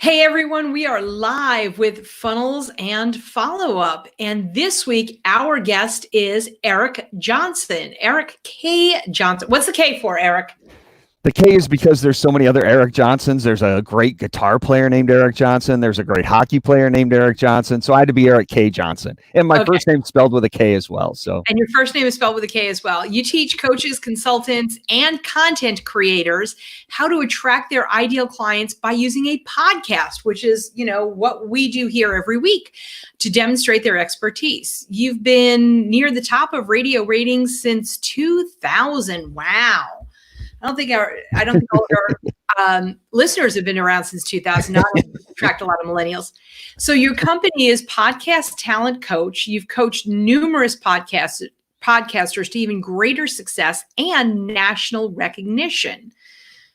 Hey everyone, we are live with Funnels and Follow-Up. And this week, our guest is Erik Johnson. Erik K. Johnson. What's the K for, Erik? The K is because there's so many other Erik Johnsons. There's a great guitar player named Erik Johnson. There's a great hockey player named Erik Johnson. So I had to be Erik K. Johnson. And my first name spelled with a K as well. And your first name is spelled with a K as well. You teach coaches, consultants, and content creators how to attract their ideal clients by using a podcast, which is, what we do here every week to demonstrate their expertise. You've been near the top of radio ratings since 2000. Wow. I don't think all of our listeners have been around since 2000. I attract a lot of millennials. So your company is Podcast Talent Coach. You've coached numerous podcasters to even greater success and national recognition.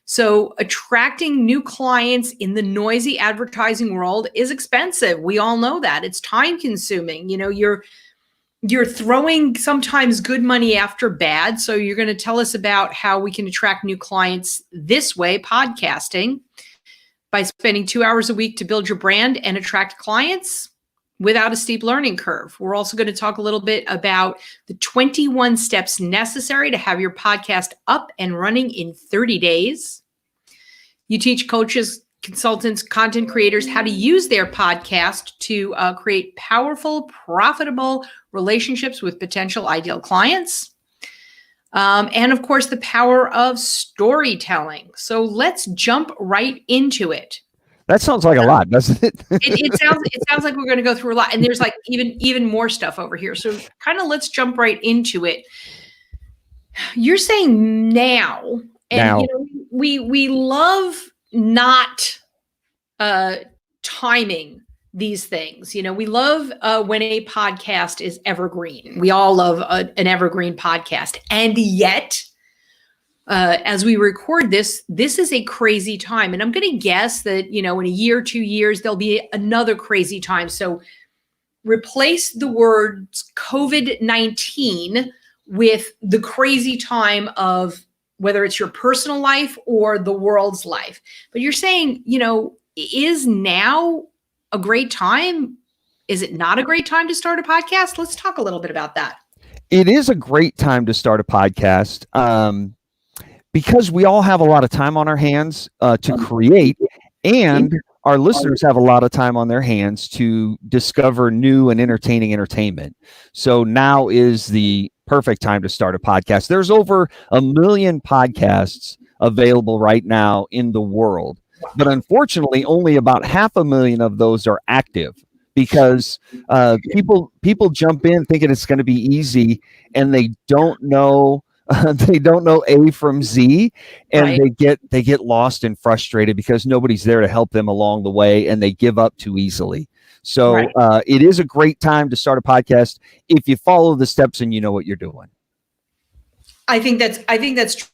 So attracting new clients in the noisy advertising world is expensive. We all know that. It's time consuming. You're throwing sometimes good money after bad. So you're going to tell us about how we can attract new clients this way, podcasting, by spending 2 hours a week to build your brand and attract clients without a steep learning curve. We're also going to talk a little bit about the 21 steps necessary to have your podcast up and running in 30 days. You teach coaches, consultants, content creators how to use their podcast to create powerful, profitable relationships with potential ideal clients. And of course, the power of storytelling. So let's jump right into it. That sounds like a lot, doesn't it? It sounds like we're going to go through a lot, and there's like even more stuff over here. So kind of let's jump right into it. You're saying now, and we love not timing these things. We love when a podcast is evergreen. We all love an evergreen podcast. And yet, as we record this is a crazy time. And I'm going to guess that, in a year, 2 years, there'll be another crazy time. So replace the words COVID-19 with the crazy time of whether it's your personal life or the world's life. But you're saying, is now a great time? Is it not a great time to start a podcast? Let's talk a little bit about that. It is a great time to start a podcast because we all have a lot of time on our hands to create, and our listeners have a lot of time on their hands to discover new and entertaining entertainment. So now is the perfect time to start a podcast. There's over 1 million podcasts available right now in the world, but unfortunately, only about 500,000 of those are active because people jump in thinking it's going to be easy, and they don't know A from Z, and they get lost and frustrated because nobody's there to help them along the way, and they give up too easily. So it is a great time to start a podcast if you follow the steps and you know what you're doing. I think that's true.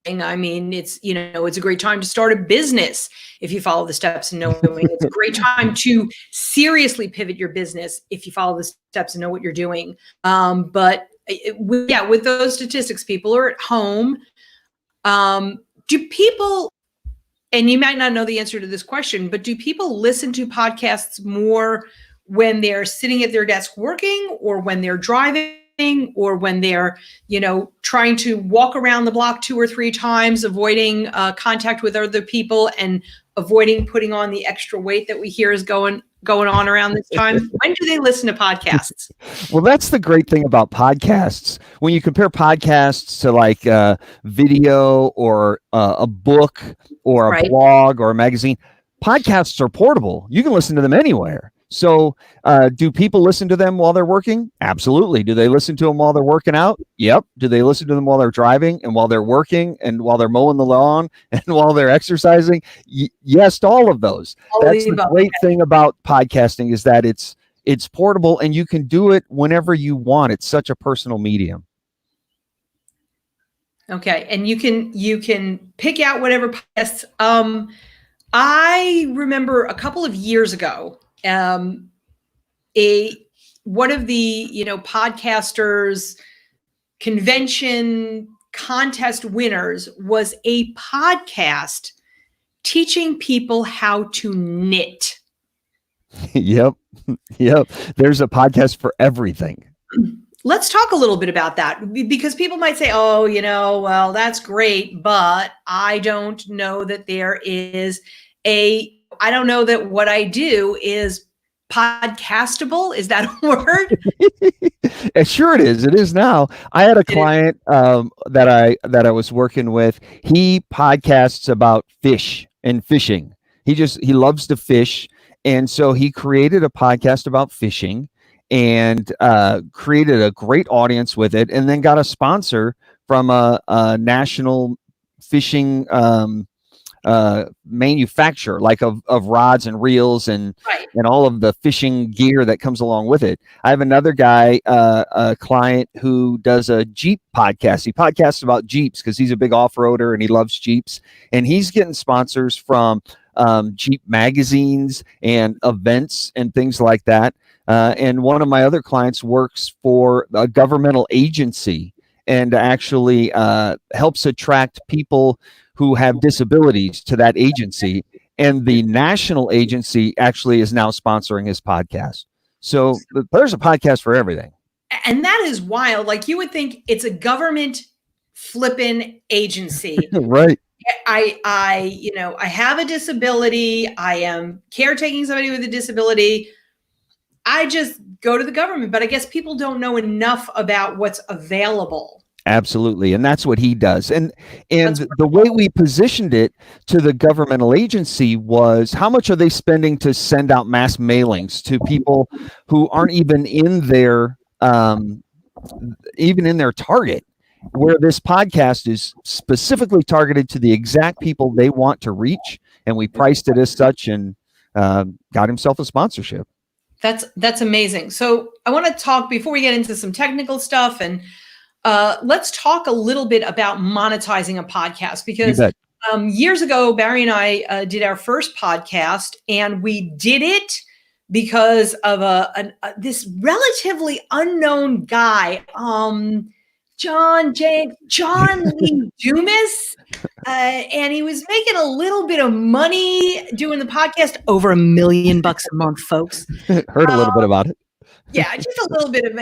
I mean, it's a great time to start a business if you follow the steps and know what you're doing. It's a great time to seriously pivot your business if you follow the steps and know what you're doing. With those statistics, people are at home. Do people, and you might not know the answer to this question, but do people listen to podcasts more when they're sitting at their desk working, or when they're driving, or when they're, trying to walk around the block 2 or 3 times, avoiding contact with other people and avoiding putting on the extra weight that we hear is going on around this time? When do they listen to podcasts? Well, that's the great thing about podcasts. When you compare podcasts to like video or a book or a blog or a magazine, podcasts are portable. You can listen to them anywhere. So do people listen to them while they're working? Absolutely. Do they listen to them while they're working out? Yep. Do they listen to them while they're driving and while they're working and while they're mowing the lawn and while they're exercising? Yes, to all of those. That's the great thing about podcasting, is that it's portable and you can do it whenever you want. It's such a personal medium. Okay. And you can pick out whatever podcasts. I remember a couple of years ago, one of the podcasters convention contest winners was a podcast teaching people how to knit. Yep. There's a podcast for everything. Let's talk a little bit about that, because people might say, oh, well, that's great, but I don't know that I don't know that what I do is podcastable. Is that a word? Sure it is. It is now. I had a client that I was working with. He podcasts about fish and fishing. He loves to fish. And so he created a podcast about fishing and created a great audience with it, and then got a sponsor from a national fishing manufacturer, like of rods and reels and all of the fishing gear that comes along with it. I have another guy, a client who does a Jeep podcast. He podcasts about Jeeps because he's a big off-roader and he loves Jeeps, and he's getting sponsors from Jeep magazines and events and things like that. And one of my other clients works for a governmental agency and actually helps attract people who have disabilities to that agency. And the national agency actually is now sponsoring his podcast. So there's a podcast for everything. And that is wild. Like, you would think it's a government flipping agency. Right. I have a disability. I am caretaking somebody with a disability. I just go to the government, but I guess people don't know enough about what's available. Absolutely. And that's what he does. And the way we positioned it to the governmental agency was, how much are they spending to send out mass mailings to people who aren't even in their target, where this podcast is specifically targeted to the exact people they want to reach. And we priced it as such, and got himself a sponsorship. That's amazing. So I want to talk, before we get into some technical stuff, and let's talk a little bit about monetizing a podcast, because years ago, Barry and I did our first podcast, and we did it because of this relatively unknown guy, John Lee Dumas, and he was making a little bit of money doing the podcast, over $1 million a month, folks. Heard a little bit about it. Yeah, just a little bit of,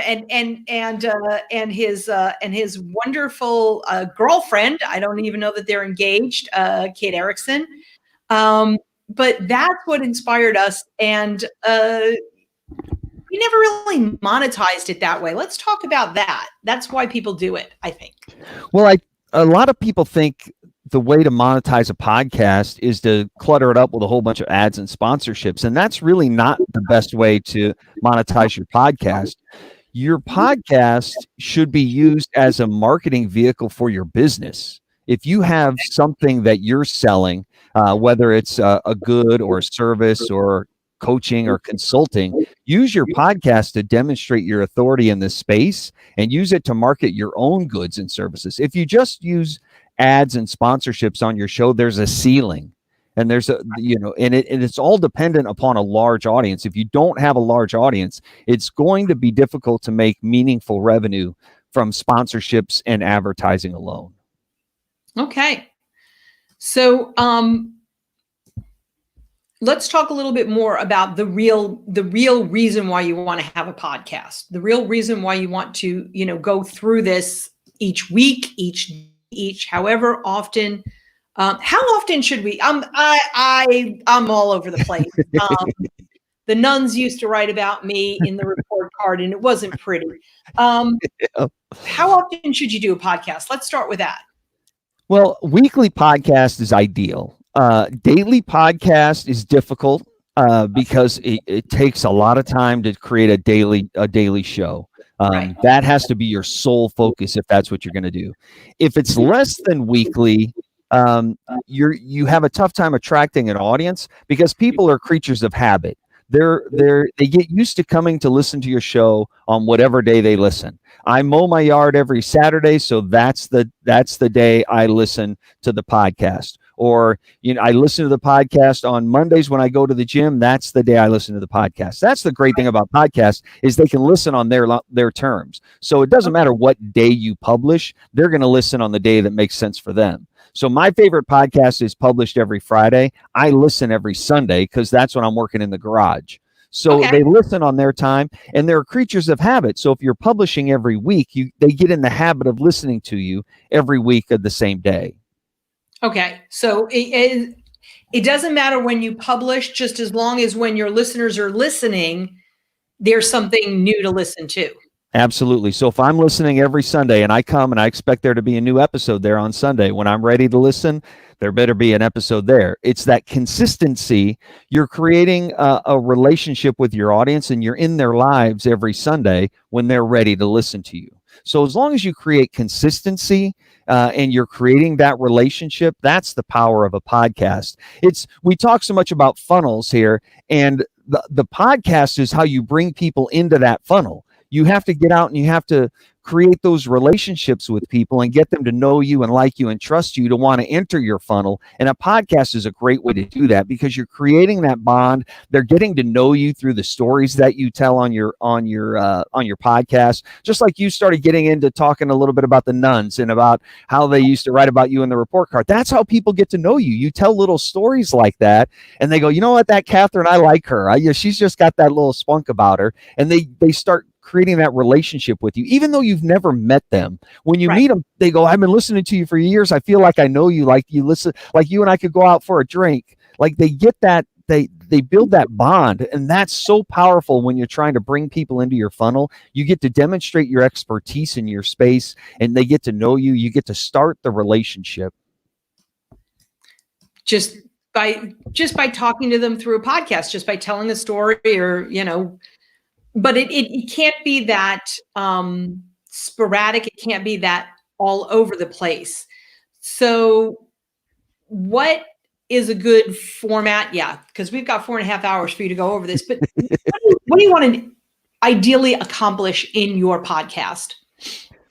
and his wonderful girlfriend. I don't even know that they're engaged, Kate Erickson. But that's what inspired us, and we never really monetized it that way. Let's talk about that. That's why people do it, I think. Well, a lot of people think the way to monetize a podcast is to clutter it up with a whole bunch of ads and sponsorships. And that's really not the best way to monetize your podcast. Your podcast should be used as a marketing vehicle for your business. If you have something that you're selling, whether it's a good or a service or coaching or consulting, use your podcast to demonstrate your authority in this space, and use it to market your own goods and services. If you just use ads and sponsorships on your show, there's a ceiling, and there's and it's all dependent upon a large audience. If you don't have a large audience, it's going to be difficult to make meaningful revenue from sponsorships and advertising alone. Okay. So, let's talk a little bit more about the real reason why you want to have a podcast, the real reason why you want to, go through this each week, each, however often. How often should we? I'm all over the place. The nuns used to write about me in the report card, and it wasn't pretty. How often should you do a podcast? Let's start with that. Well, weekly podcast is ideal. Daily podcast is difficult because it takes a lot of time to create a daily show. Right. That has to be your sole focus if that's what you're going to do. If it's less than weekly, you have a tough time attracting an audience, because people are creatures of habit. They get used to coming to listen to your show on whatever day they listen. I mow my yard every Saturday, so that's the day I listen to the podcast. Or, I listen to the podcast on Mondays when I go to the gym. That's the day I listen to the podcast. That's the great thing about podcasts, is they can listen on their terms. So it doesn't matter what day you publish, they're going to listen on the day that makes sense for them. So my favorite podcast is published every Friday. I listen every Sunday because that's when I'm working in the garage. So Okay. they listen on their time, and they're creatures of habit. So if you're publishing every week, they get in the habit of listening to you every week of the same day. Okay. So it doesn't matter when you publish, just as long as when your listeners are listening, there's something new to listen to. Absolutely. So if I'm listening every Sunday and I come and I expect there to be a new episode there on Sunday, when I'm ready to listen, there better be an episode there. It's that consistency. You're creating a relationship with your audience, and you're in their lives every Sunday when they're ready to listen to you. So as long as you create consistency and you're creating that relationship, that's the power of a podcast. We talk so much about funnels here, and the podcast is how you bring people into that funnel. You have to get out and you have to create those relationships with people and get them to know you and like you and trust you to want to enter your funnel. And a podcast is a great way to do that because you're creating that bond. They're getting to know you through the stories that you tell on your podcast. Just like you started getting into talking a little bit about the nuns and about how they used to write about you in the report card. That's how people get to know you. You tell little stories like that, and they go, you know what, that Catherine, I like her. She's just got that little spunk about her, and they start creating that relationship with you, even though you've never met them. When you meet them, they go, I've been listening to you for years. I feel like I know you, like you listen, like you and I could go out for a drink. Like they get that, they build that bond. And that's so powerful when you're trying to bring people into your funnel. You get to demonstrate your expertise in your space, and they get to know you. You get to start the relationship. Just by talking to them through a podcast, just by telling a story, or, but it can't be that sporadic. It can't be that all over the place. So what is a good format? Yeah, because we've got 4.5 hours for you to go over this. But what do you want to ideally accomplish in your podcast?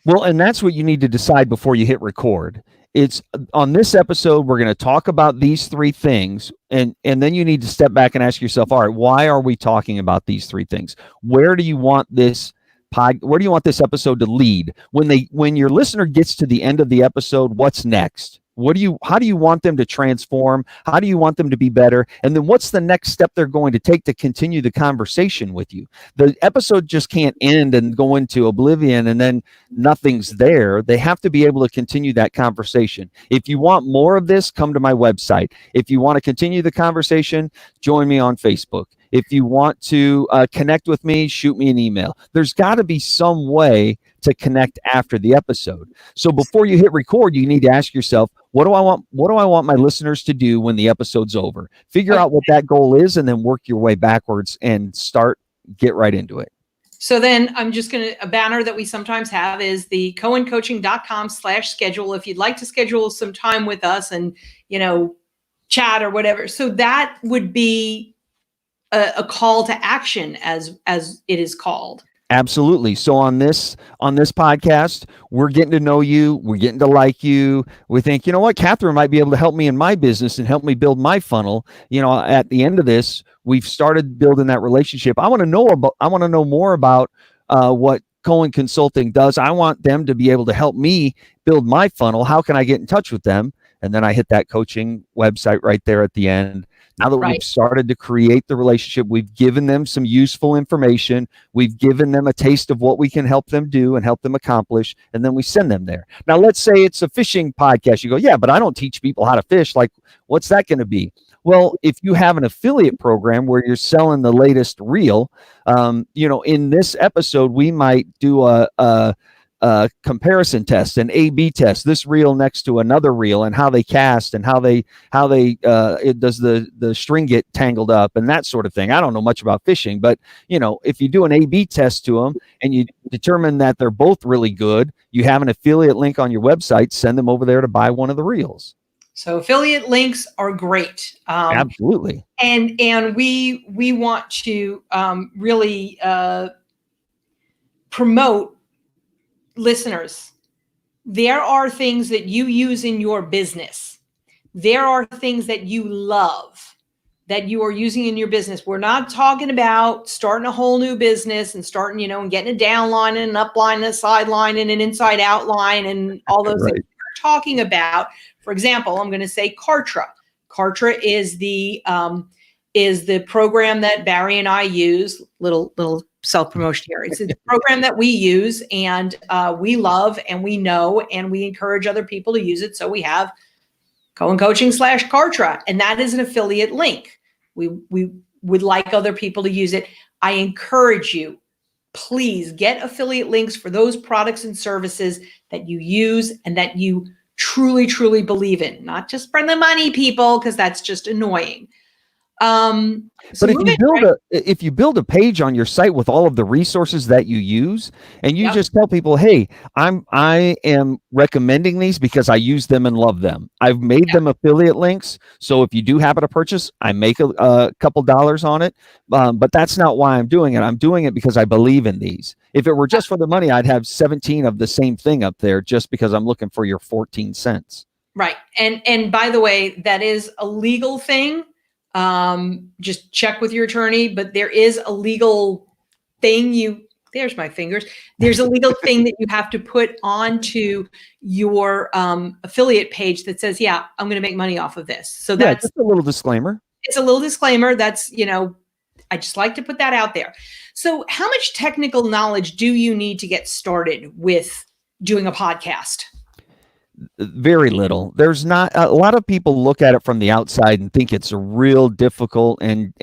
Well, and that's what you need to decide before you hit record. It's on this episode, we're going to talk about these 3 things. And then you need to step back and ask yourself, all right, why are we talking about these 3 things? Where do you want this episode to lead? When your listener gets to the end of the episode, what's next? How do you want them to transform? How do you want them to be better? And then what's the next step they're going to take to continue the conversation with you? The episode just can't end and go into oblivion and then nothing's there. They have to be able to continue that conversation. If you want more of this, come to my website. If you want to continue the conversation, join me on Facebook. If you want to connect with me, shoot me an email. There's got to be some way to connect after the episode. So before you hit record, you need to ask yourself, what do I want my listeners to do when the episode's over? Figure out what that goal is, and then work your way backwards and get right into it. So then I'm just a banner that we sometimes have is the cohencoaching.com/schedule. If you'd like to schedule some time with us and, chat or whatever. So that would be a call to action, as it is called. Absolutely. So on this podcast, we're getting to know you. We're getting to like you. We think, you know what, Catherine might be able to help me in my business and help me build my funnel. At the end of this, we've started building that relationship. I want to know more about what Cohen Consulting does. I want them to be able to help me build my funnel. How can I get in touch with them? And then I hit that coaching website right there at the end. Now that we've started to create the relationship, we've given them some useful information. We've given them a taste of what we can help them do and help them accomplish. And then we send them there. Now, let's say it's a fishing podcast. You go, yeah, but I don't teach people how to fish. Like, what's that going to be? Well, if you have an affiliate program where you're selling the latest reel, in this episode, we might do a comparison test, an A/B test, this reel next to another reel, and how they cast and how they does the string get tangled up and that sort of thing. I don't know much about fishing, but if you do an A/B test to them and you determine that they're both really good, you have an affiliate link on your website, send them over there to buy one of the reels. So affiliate links are great. Absolutely. And we want to really promote listeners. There are things that you use in your business. There are things that you love that you are using in your business. We're not talking about starting a whole new business and starting, and getting a down line and an up line and a side line and an inside out line and all those things. We're talking about, for example, I'm going to say Kartra. Kartra is the program that Barry and I use. Little self-promotion here. It's a program that we use and we love and we know, and we encourage other people to use it. So we have Cohen Coaching /Kartra, and that is an affiliate link. We would like other people to use it. I encourage you, please get affiliate links for those products and services that you use and that you truly, truly believe in, not just for the money, people, because that's just annoying. But if you build a page on your site with all of the resources that you use, and you just tell people, hey, I am recommending these because I use them and love them. I've made them affiliate links. So if you do happen to purchase, I make a couple dollars on it. But that's not why I'm doing it. I'm doing it because I believe in these. If it were just for the money, I'd have 17 of the same thing up there just because I'm looking for your 14 cents. Right. And by the way, that is a legal thing. Just check with your attorney, but there is a legal thing there's my fingers. There's a legal thing that you have to put onto your affiliate page that says, yeah, I'm going to make money off of this. So that's just a little disclaimer. It's a little disclaimer. That's, I just like to put that out there. So how much technical knowledge do you need to get started with doing a podcast? Very little. There's not a lot of people look at it from the outside and think it's a real difficult and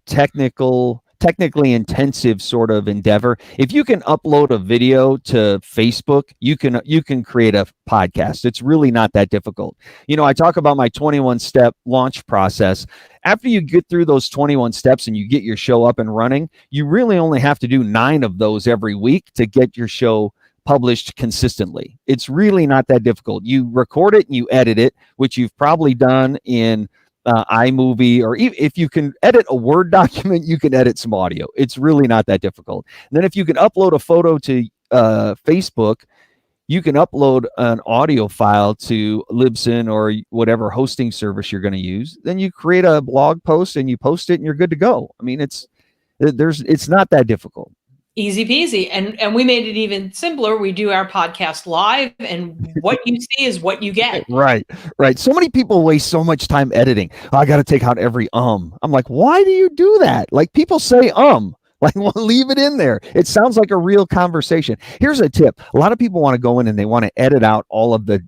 technically intensive sort of endeavor. If you can upload a video to Facebook, you can create a podcast. It's really not that difficult. I talk about my 21-step launch process. After you get through those 21 steps and you get your show up and running, you really only have to do 9 of those every week to get your show published consistently. It's really not that difficult. You record it and you edit it, which you've probably done in iMovie, or if you can edit a Word document, you can edit some audio. It's really not that difficult. And then if you can upload a photo to Facebook, you can upload an audio file to Libsyn or whatever hosting service you're going to use. Then you create a blog post and you post it and you're good to go. I mean, it's not that difficult. Easy peasy. And we made it even simpler. We do our podcast live, and what you see is what you get. Right. So many people waste so much time editing. I got to take out every I'm like, why do you do that? Like, people say like, well, leave it in there. It sounds like a real conversation. Here's a tip. A lot of people want to go in and they want to edit out all of the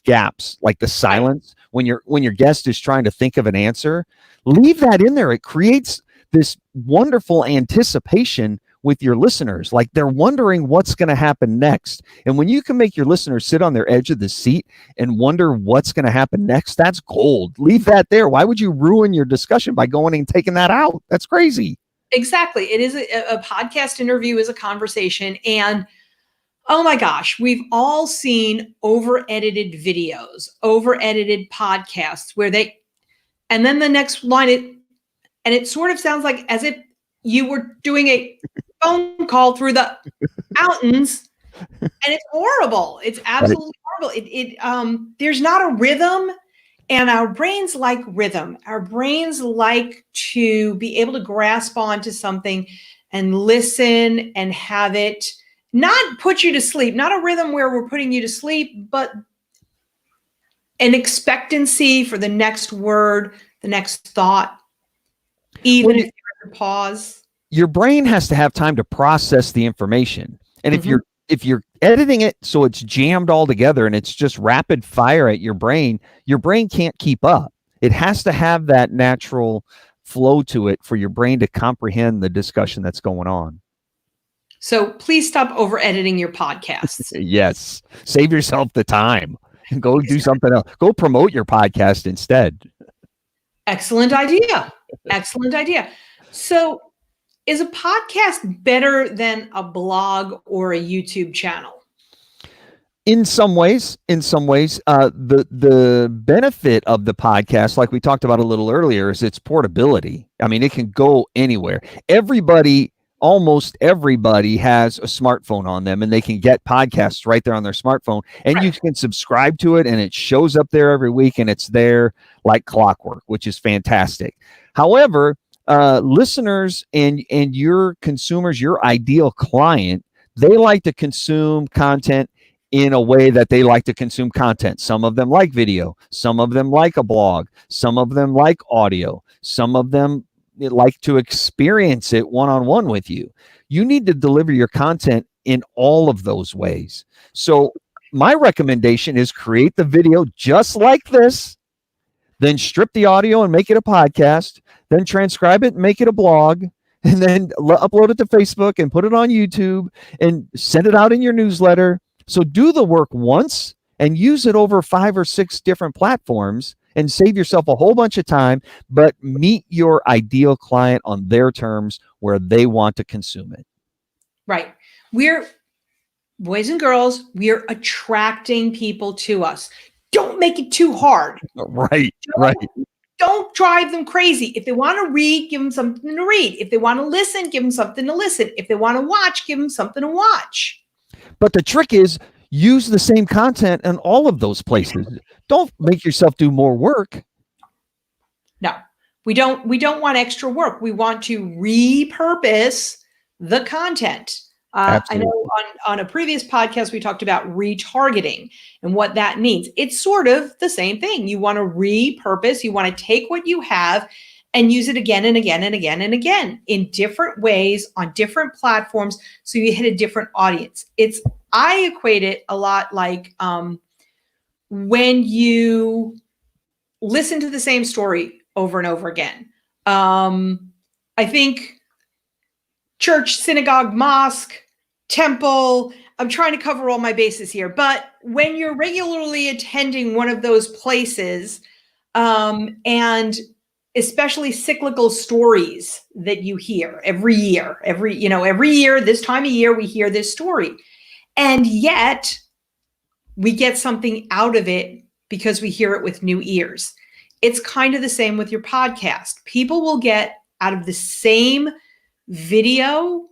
gaps, like the silence when your guest is trying to think of an answer. Leave that in there. It creates this wonderful anticipation with your listeners. Like, they're wondering what's going to happen next. And when you can make your listeners sit on their edge of the seat and wonder what's going to happen next, that's gold. Leave that there. Why would you ruin your discussion by going and taking that out? That's crazy. Exactly. It is a podcast interview is a conversation. And oh my gosh, we've all seen over-edited videos, over-edited podcasts where and then the next line, it sort of sounds like as if you were doing a phone call through the mountains, and it's horrible. It's absolutely horrible. There's not a rhythm, and our brains like rhythm. Our brains like to be able to grasp onto something and listen and have it not put you to sleep, not a rhythm where we're putting you to sleep, but an expectancy for the next word, the next thought, even if you're at a pause. Your brain has to have time to process the information. And if you're editing it so it's jammed all together and it's just rapid fire at your brain can't keep up. It has to have that natural flow to it for your brain to comprehend the discussion that's going on. So please stop over editing your podcasts. Yes. Save yourself the time and go do something else. Go promote your podcast instead. Excellent idea. Excellent idea. So, is a podcast better than a blog or a YouTube channel? In some ways, the benefit of the podcast, like we talked about a little earlier, is its portability. I mean, it can go anywhere. Almost everybody has a smartphone on them, and they can get podcasts right there on their smartphone, and you can subscribe to it, and it shows up there every week, and it's there like clockwork, which is fantastic. However, listeners and your consumers, your ideal client, they like to consume content in a way that they like to consume content. Some of them like video, some of them like a blog, some of them like audio, some of them like to experience it one-on-one with you. You need to deliver your content in all of those ways. So my recommendation is create the video just like this, then strip the audio and make it a podcast, then transcribe it and make it a blog, and then upload it to Facebook and put it on YouTube and send it out in your newsletter. So do the work once and use it over 5 or 6 different platforms and save yourself a whole bunch of time, but meet your ideal client on their terms where they want to consume it. Right. We're boys and girls, we're attracting people to us. Don't make it too hard. Right. Don't drive them crazy. If they want to read, give them something to read. If they want to listen, give them something to listen. If they want to watch, give them something to watch. But the trick is use the same content in all of those places. Don't make yourself do more work. No, we don't want extra work. We want to repurpose the content. I know on a previous podcast, we talked about retargeting and what that means. It's sort of the same thing. You want to repurpose, you want to take what you have and use it again and again and again and again in different ways on different platforms. So you hit a different audience. I equate it a lot like when you listen to the same story over and over again. I think church, synagogue, mosque, temple, I'm trying to cover all my bases here, but when you're regularly attending one of those places, and especially cyclical stories that you hear every year, this time of year, we hear this story. And yet we get something out of it because we hear it with new ears. It's kind of the same with your podcast. People will get out of the same video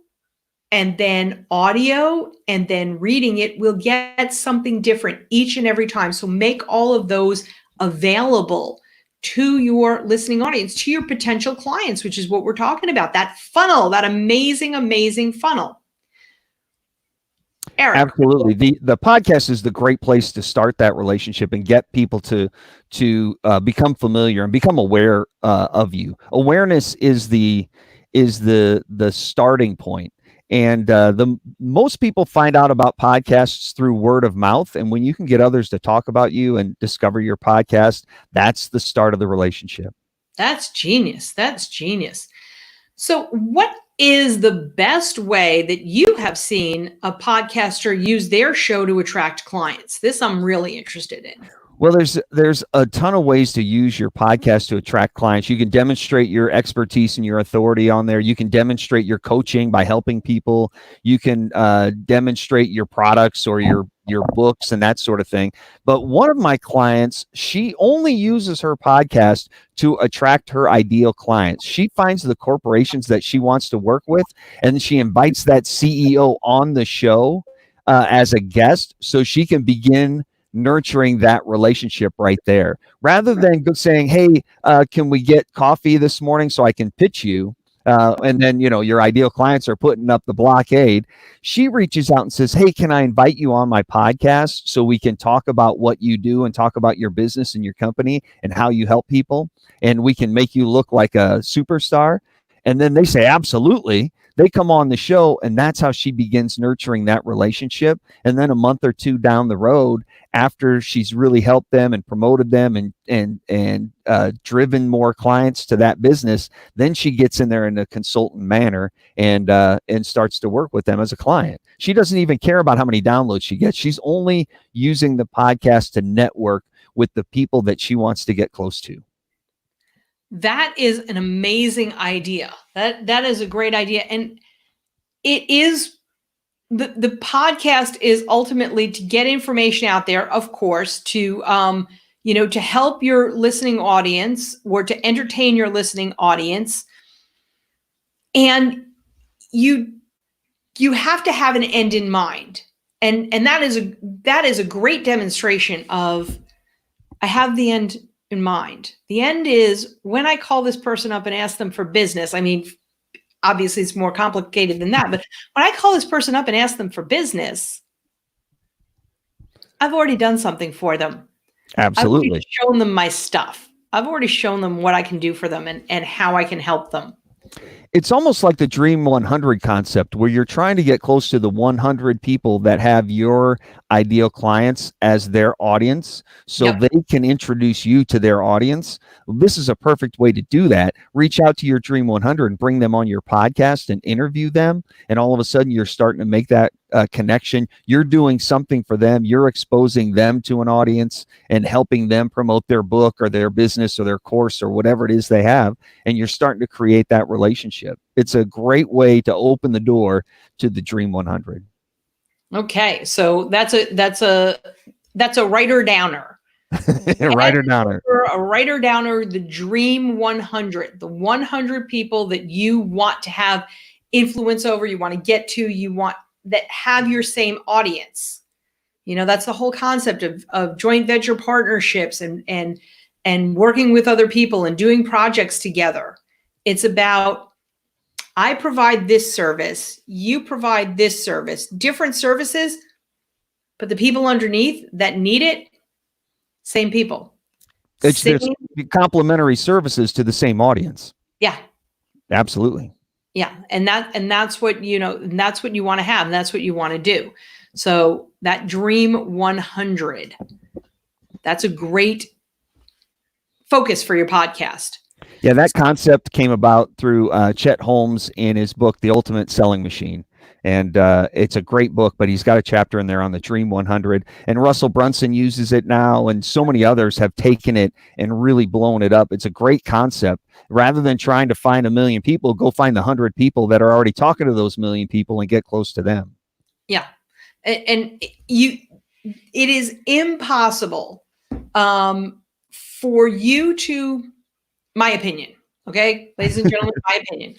and then audio and then reading it, will get something different each and every time. So make all of those available to your listening audience, to your potential clients, which is what we're talking about. That funnel, that amazing, amazing funnel. Erik. Absolutely. The podcast is the great place to start that relationship and get people to become familiar and become aware of you. Awareness is the starting point. And the most people find out about podcasts through word of mouth. And when you can get others to talk about you and discover your podcast, that's the start of the relationship. That's genius. That's genius. So what is the best way that you have seen a podcaster use their show to attract clients? This I'm really interested in. Well, there's a ton of ways to use your podcast to attract clients. You can demonstrate your expertise and your authority on there. You can demonstrate your coaching by helping people. You can demonstrate your products or your books and that sort of thing. But one of my clients, she only uses her podcast to attract her ideal clients. She finds the corporations that she wants to work with, and she invites that CEO on the show as a guest so she can begin nurturing that relationship right there, rather than saying, hey, can we get coffee this morning so I can pitch you? And then, your ideal clients are putting up the blockade. She reaches out and says, hey, can I invite you on my podcast so we can talk about what you do and talk about your business and your company and how you help people, and we can make you look like a superstar? And then they say, absolutely. They come on the show, and that's how she begins nurturing that relationship. And then a month or two down the road, after she's really helped them and promoted them and driven more clients to that business, then she gets in there in a consultant manner and starts to work with them as a client. She doesn't even care about how many downloads she gets. She's only using the podcast to network with the people that she wants to get close to. That is an amazing idea. That is a great idea. And it is the podcast is ultimately to get information out there, of course, to to help your listening audience or to entertain your listening audience. And you have to have an end in mind. And that is a great demonstration of I have the end in mind. The end is when I call this person up and ask them for business. I mean, obviously it's more complicated than that, but when I call this person up and ask them for business, I've already done something for them. I've already Absolutely. shown them my stuff. I've already shown them what I can do for them and how I can help them. It's almost like the Dream 100 concept, where you're trying to get close to the 100 people that have your ideal clients as their audience so Yep. they can introduce you to their audience. This is a perfect way to do that. Reach out to your Dream 100 and bring them on your podcast and interview them. And all of a sudden, you're starting to make that connection. You're doing something for them. You're exposing them to an audience and helping them promote their book or their business or their course or whatever it is they have. And you're starting to create that relationship. It's a great way to open the door to the Dream 100. Okay, so that's a writer downer. Writer downer. A writer downer, the Dream 100, the 100 people that you want to have influence over, you want to get to, you want that have your same audience. You know, that's the whole concept of joint venture partnerships and working with other people and doing projects together. It's about, I provide this service, you provide this service, different services, but the people underneath that need it, same people. It's complementary services to the same audience. Yeah. Absolutely. Yeah. And that's what, you know, and that's what you want to have. And that's what you want to do. So that Dream 100, that's a great focus for your podcast. Yeah, that concept came about through Chet Holmes in his book, The Ultimate Selling Machine. And it's a great book, but he's got a chapter in there on the Dream 100. And Russell Brunson uses it now, and so many others have taken it and really blown it up. It's a great concept. Rather than trying to find 1 million people, go find the 100 people that are already talking to those 1 million people and get close to them. Yeah. And it is impossible for you to, my opinion, okay, ladies and gentlemen, my opinion,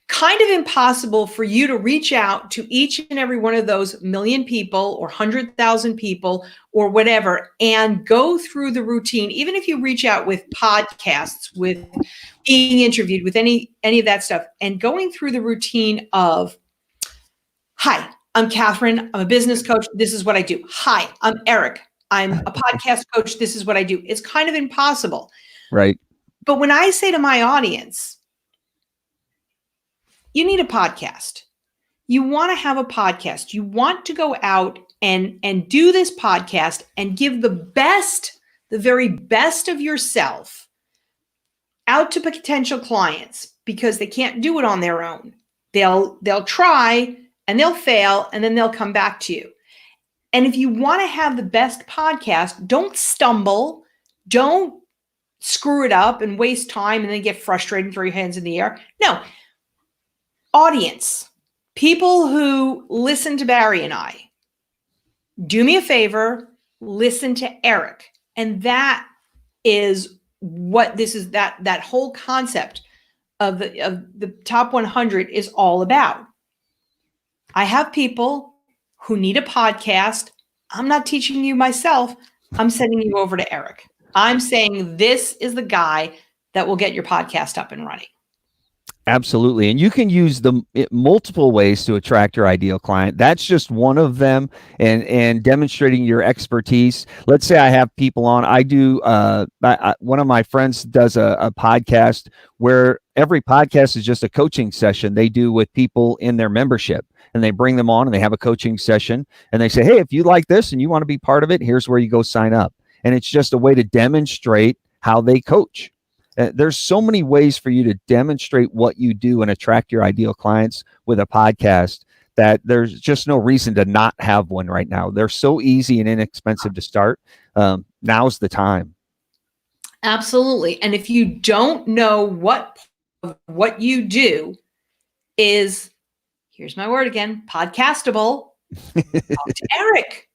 kind of impossible for you to reach out to each and every one of those 1 million people or 100,000 people or whatever and go through the routine, even if you reach out with podcasts, with being interviewed, with any of that stuff, and going through the routine of, hi, I'm Catherine. I'm a business coach. This is what I do. Hi, I'm Erik. I'm a podcast coach. This is what I do. It's kind of impossible. Right. But when I say to my audience, you need a podcast. You want to have a podcast. You want to go out and do this podcast and give the best, the very best of yourself out to potential clients because they can't do it on their own. They'll try and they'll fail and then they'll come back to you. And if you want to have the best podcast, don't stumble, don't screw it up and waste time and then get frustrated and throw your hands in the air. No. Audience, people who listen to Barry and I, do me a favor, listen to Erik. And that is what this is, that whole concept of the top 100 is all about. I have people who need a podcast. I'm not teaching you myself. I'm sending you over to Erik. I'm saying this is the guy that will get your podcast up and running. Absolutely. And you can use the multiple ways to attract your ideal client. That's just one of them, and demonstrating your expertise. Let's say I have people on, I do, one of my friends does a podcast where every podcast is just a coaching session they do with people in their membership. And they bring them on and they have a coaching session and they say, hey, if you like this and you want to be part of it, here's where you go sign up. And it's just a way to demonstrate how they coach. There's so many ways for you to demonstrate what you do and attract your ideal clients with a podcast that there's just no reason to not have one right now. They're so easy and inexpensive to start. Now's the time. Absolutely. And if you don't know what you do is, here's my word again, podcastable, talk to Erik.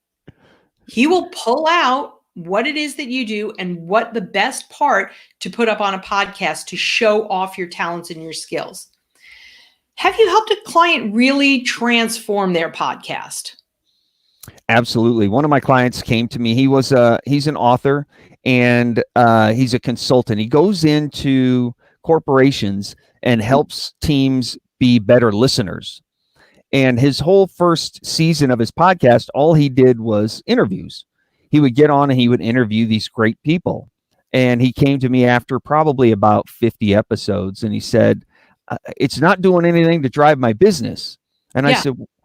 He will pull out what it is that you do and what the best part to put up on a podcast to show off your talents and your skills. Have you helped a client really transform their podcast? Absolutely. One of my clients came to me. He's an author and he's a consultant. He goes into corporations and helps teams be better listeners. And his whole first season of his podcast, all he did was interviews. he would get on and he would interview these great people. And he came to me after probably about 50 episodes, and he said, it's not doing anything to drive my business. And Yeah.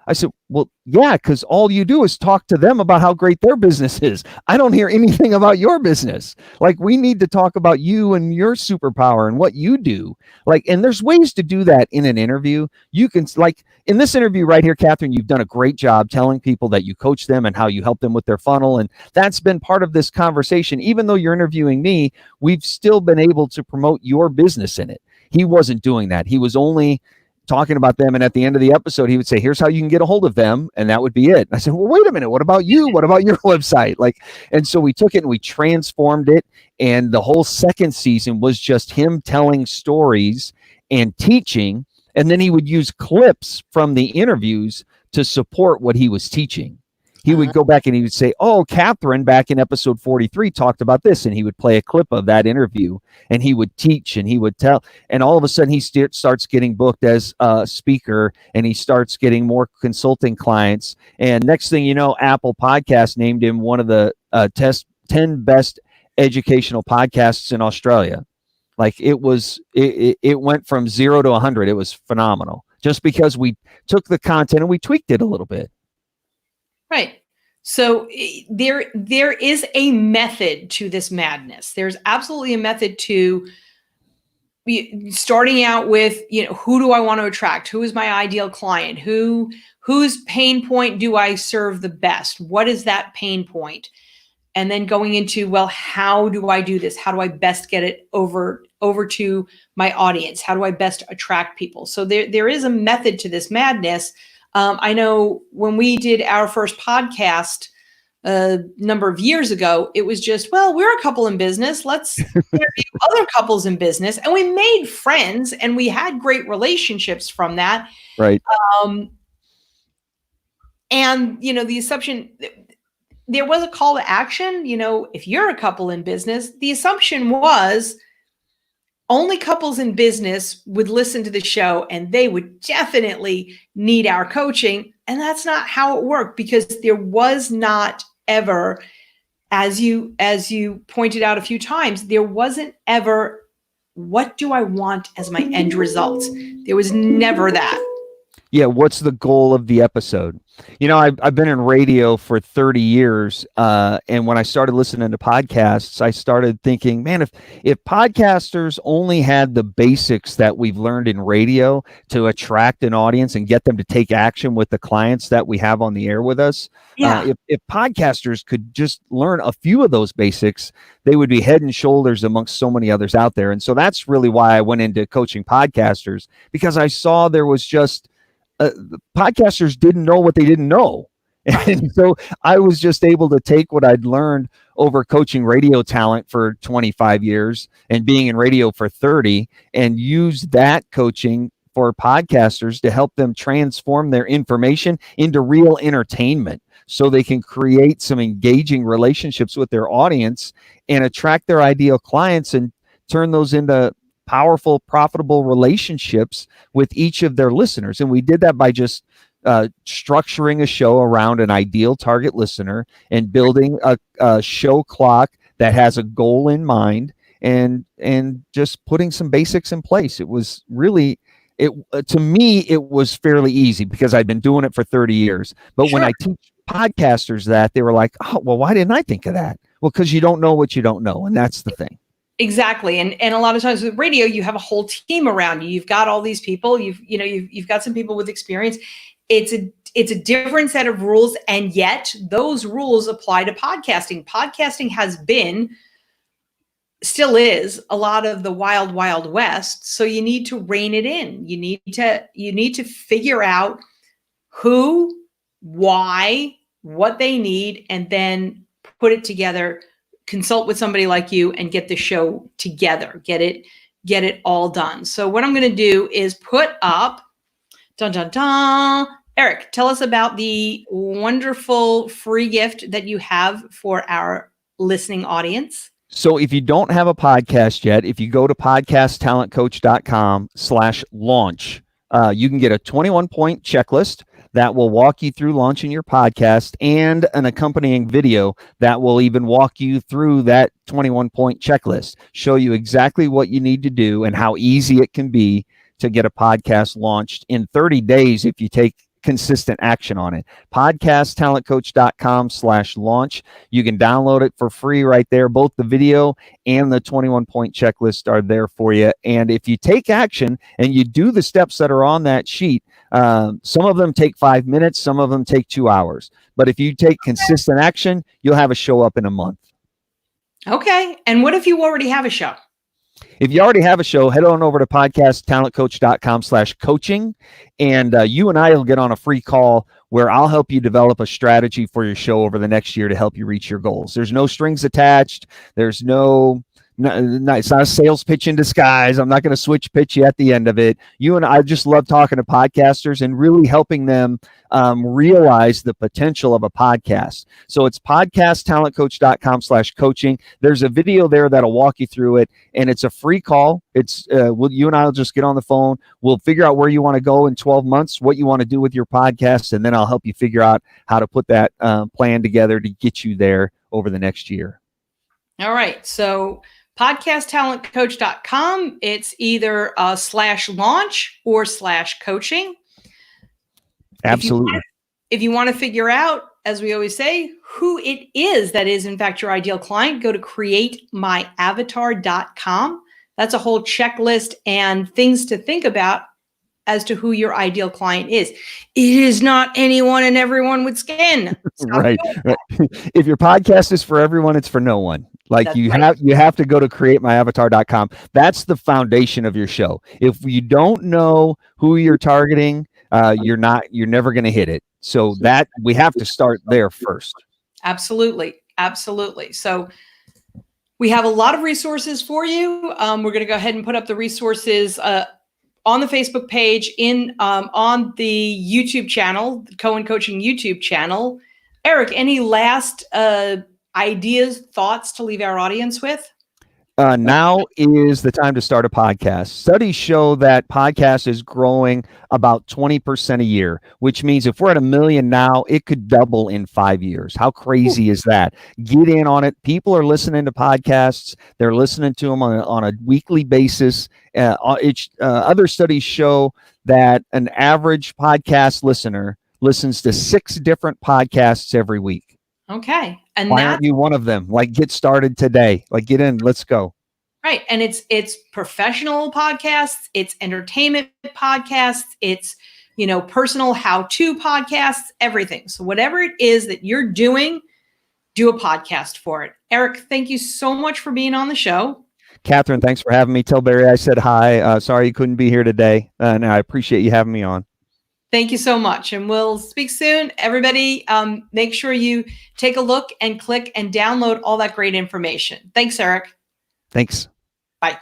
I said, well, yeah, because all you do is talk to them about how great their business is. I don't hear anything about your business. Like, we need to talk about you and your superpower and what you do. Like, and there's ways to do that in an interview. You can, like, in this interview right here, Catherine, you've done a great job telling people that you coach them and how you help them with their funnel. And that's been part of this conversation. Even though you're interviewing me, we've still been able to promote your business in it. He wasn't doing that. He was only talking about them. And at the end of the episode, he would say, here's how you can get a hold of them. And that would be it. And I said, well, wait a minute. What about you? What about your website? Like, and so we took it and we transformed it. And the whole second season was just him telling stories and teaching. And then he would use clips from the interviews to support what he was teaching. He would go back and he would say, oh, Catherine back in episode 43 talked about this. And he would play a clip of that interview and he would teach and he would tell. And all of a sudden he starts getting booked as a speaker and he starts getting more consulting clients. And next thing you know, Apple Podcasts named him one of the 10 best educational podcasts in Australia. Like, it went from 0 to 100. It was phenomenal just because we took the content and we tweaked it a little bit. Right. So there is a method to this madness. There's absolutely a method to starting out with, who do I want to attract? Who is my ideal client? Whose pain point do I serve the best? What is that pain point? And then going into, well, how do I do this? How do I best get it over to my audience? How do I best attract people? So there is a method to this madness. I know when we did our first podcast a number of years ago, it was just, well, we're a couple in business. Let's interview other couples in business. And we made friends and we had great relationships from that. Right. And, the assumption, there was a call to action. If you're a couple in business, the assumption was only couples in business would listen to the show and they would definitely need our coaching. And that's not how it worked, because there was not ever, as you pointed out a few times, there wasn't ever, what do I want as my end result? There was never that. Yeah. What's the goal of the episode? I've been in radio for 30 years. And when I started listening to podcasts, I started thinking, man, if podcasters only had the basics that we've learned in radio to attract an audience and get them to take action with the clients that we have on the air with us, if podcasters could just learn a few of those basics, they would be head and shoulders amongst so many others out there. And so that's really why I went into coaching podcasters, because I saw there was just podcasters didn't know what they didn't know. And so I was just able to take what I'd learned over coaching radio talent for 25 years and being in radio for 30 and use that coaching for podcasters to help them transform their information into real entertainment so they can create some engaging relationships with their audience and attract their ideal clients and turn those into powerful, profitable relationships with each of their listeners. And we did that by just structuring a show around an ideal target listener and building a show clock that has a goal in mind and just putting some basics in place. It was really, to me, it was fairly easy because I'd been doing it for 30 years. But when I teach podcasters that, they were like, oh, well, why didn't I think of that? Well, because you don't know what you don't know. And that's the thing. Exactly. And a lot of times with radio, you have a whole team around you. You've got all these people, you've got some people with experience. It's a different set of rules. And yet those rules apply to podcasting. Podcasting has been, still is, a lot of the wild, wild west. So you need to rein it in. You need to figure out who, why, what they need, and then put it together. Consult with somebody like you and get the show together, get it all done. So what I'm going to do is put up, dun, dun, dun. Erik, tell us about the wonderful free gift that you have for our listening audience. So if you don't have a podcast yet, if you go to podcasttalentcoach.com/launch, You can get a 21-point checklist that will walk you through launching your podcast and an accompanying video that will even walk you through that 21-point checklist, show you exactly what you need to do and how easy it can be to get a podcast launched in 30 days if you take consistent action on it. Podcasttalentcoach.com/launch. You can download it for free right there. Both the video and the 21-point checklist are there for you. And if you take action and you do the steps that are on that sheet, some of them take 5 minutes, some of them take 2 hours. But if you take consistent action, you'll have a show up in a month. Okay. And what if you already have a show? If you already have a show, head on over to podcasttalentcoach.com/coaching, and you and I will get on a free call where I'll help you develop a strategy for your show over the next year to help you reach your goals. There's no strings attached. There's it's not a sales pitch in disguise. I'm not going to switch pitch you at the end of it. You and I just love talking to podcasters and really helping them realize the potential of a podcast. So it's podcasttalentcoach.com/coaching. There's a video there that'll walk you through it, and it's a free call. It's you and I will just get on the phone. We'll figure out where you want to go in 12 months, what you want to do with your podcast, and then I'll help you figure out how to put that plan together to get you there over the next year. All right. So podcasttalentcoach.com. It's either /launch or /coaching. Absolutely. If you want to figure out, as we always say, who it is that is in fact your ideal client, go to createmyavatar.com. That's a whole checklist and things to think about as to who your ideal client is. It is not anyone and everyone with skin. Right. If your podcast is for everyone, it's for no one. Like you have to go to createmyavatar.com. That's the foundation of your show. If you don't know who you're targeting, you're never going to hit it. So that we have to start there first. Absolutely. Absolutely. So we have a lot of resources for you. We're going to go ahead and put up the resources on the Facebook page, on the YouTube channel, the Cohen Coaching YouTube channel. Erik, any last ideas, thoughts to leave our audience with? Now is the time to start a podcast. Studies show that podcast is growing about 20% a year, which means if we're at 1 million now, it could double in 5 years. How crazy is that? Get in on it. People are listening to podcasts. They're listening to them on a weekly basis. Other studies show that an average podcast listener listens to 6 different podcasts every week. Okay. And why aren't you one of them? Like, get started today. Like, get in, let's go. Right. And it's professional podcasts, it's entertainment podcasts, it's, personal how-to podcasts, everything. So whatever it is that you're doing, do a podcast for it. Erik, thank you so much for being on the show. Catherine, thanks for having me. Tell Barry I said hi. Sorry you couldn't be here today. And I appreciate you having me on. Thank you so much. And we'll speak soon. Everybody, make sure you take a look and click and download all that great information. Thanks, Erik. Thanks. Bye.